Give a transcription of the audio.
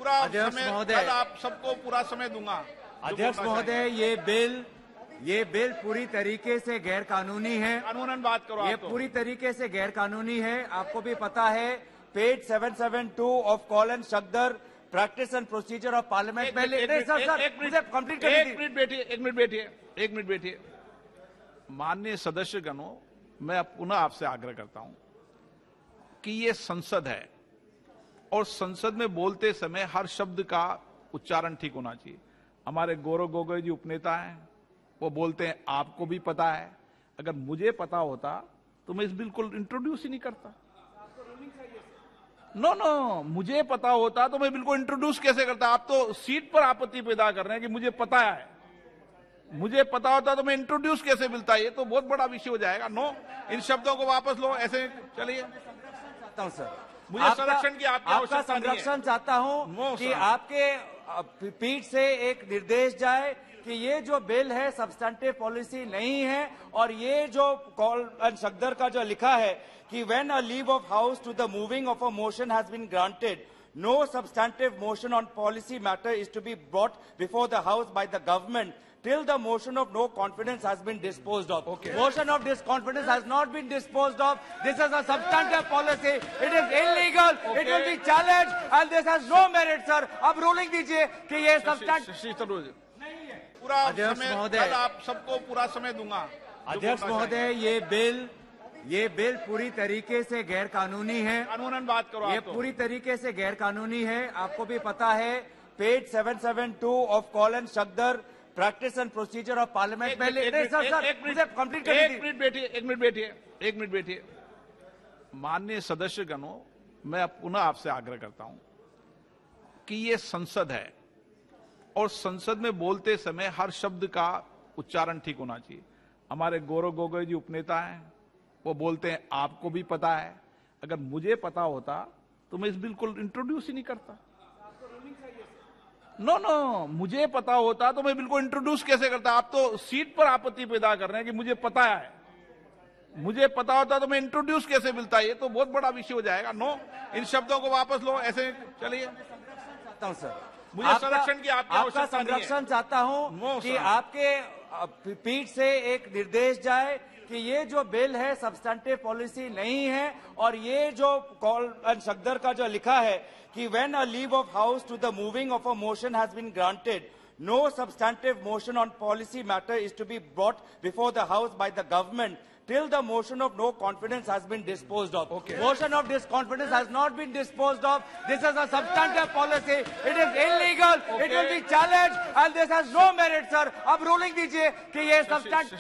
पूरा अध्यक्ष समय, महोदय, कल आप सबको पूरा समय दूंगा। अध्यक्ष महोदय, ये बिल पूरी तरीके से गैर कानूनी है। कानूनन बात करो। ये पूरी तरीके से गैर कानूनी है। आपको भी पता है, page 772 of Kaul Shakdher practice and procedure of parliament में। मुझे कंप्लीट करने दीजिए। एक मिनट बैठिए। माननीय सदस्यगणों, मैं पुनः आपसे आग्रह करता हूं कि ये संसद है और संसद में बोलते समय हर शब्द का उच्चारण ठीक होना चाहिए। हमारे गौरव गोगोई जी उपनेता हैं, वो बोलते हैं आपको भी पता है। अगर मुझे पता होता तो मैं इस बिल को इंट्रोड्यूस ही नहीं करता। नो, मुझे पता होता तो मैं बिल को इंट्रोड्यूस कैसे करता। आप तो सीट पर आपत्ति पैदा कर रहे हैं कि मुझे पता है। मुझे पता होता तो मैं इंट्रोड्यूस कैसे मिलता। ये तो बहुत बड़ा विषय हो जाएगा। नो, इन शब्दों को वापस लो। ऐसे चलिए, सर, मुझे संरक्षण की आपका संरक्षण चाहता हूं कि आपके पीठ से एक निर्देश जाए कि ये जो बिल है सब्सटेंटिव पॉलिसी नहीं है। और ये जो कॉल एंड शक्दर का जो लिखा है कि when a leave of house to the moving of a motion has been granted, no substantive motion on policy matter is to be brought before the house by the government till the motion of no confidence has been disposed of. Motion of disconfidence has not been disposed of. This is a substantive policy. It is illegal. It will be challenged and this has no merit, sir. अब ruling दीजिए कि ये substantive पूरा अध्यक्ष समय, महोदय, कल आप सबको पूरा समय दूंगा। अध्यक्ष महोदय, ये बिल पूरी तरीके से गैर कानूनी है। कानूनन बात करो। ये पूरी तरीके से गैर कानूनी है। आपको भी पता है, page 772 of Kaul Shakdher practice and procedure of parliament में। मुझे कंप्लीट करने दीजिए। एक मिनट बैठिए। माननीय सदस्यगणों, मैं पुनः आपसे आग्रह करता हूं कि ये संसद है और संसद में बोलते समय हर शब्द का उच्चारण ठीक होना चाहिए। हमारे गौरव गोगोई जी उपनेता हैं, वो बोलते हैं आपको भी पता है। अगर मुझे पता होता तो मैं इस बिल को इंट्रोड्यूस ही नहीं करता। नो, मुझे पता होता तो मैं बिल को इंट्रोड्यूस कैसे करता। आप तो सीट पर आपत्ति पैदा कर रहे हैं कि मुझे पता है। मुझे पता होता तो मैं इंट्रोड्यूस कैसे मिलता। ये तो बहुत बड़ा विषय हो जाएगा। नो, इन शब्दों को वापस लो। ऐसे चलिए, सर, मुझे संरक्षण की आपका संरक्षण चाहता हूं कि आपके पीठ से एक निर्देश जाए कि ये जो बिल है सब्सटेंटिव पॉलिसी नहीं है। और ये जो कॉल एंड शक्दर का जो लिखा है कि when a leave of house to the moving of a motion has been granted, no substantive motion on policy matter is to be brought before the house by the government till the motion of no confidence has been disposed of. Motion of disconfidence has not been disposed of. This is a substantive policy. It is illegal. It will be challenged and this has no merit, sir. अब ruling दीजिए कि ये substantive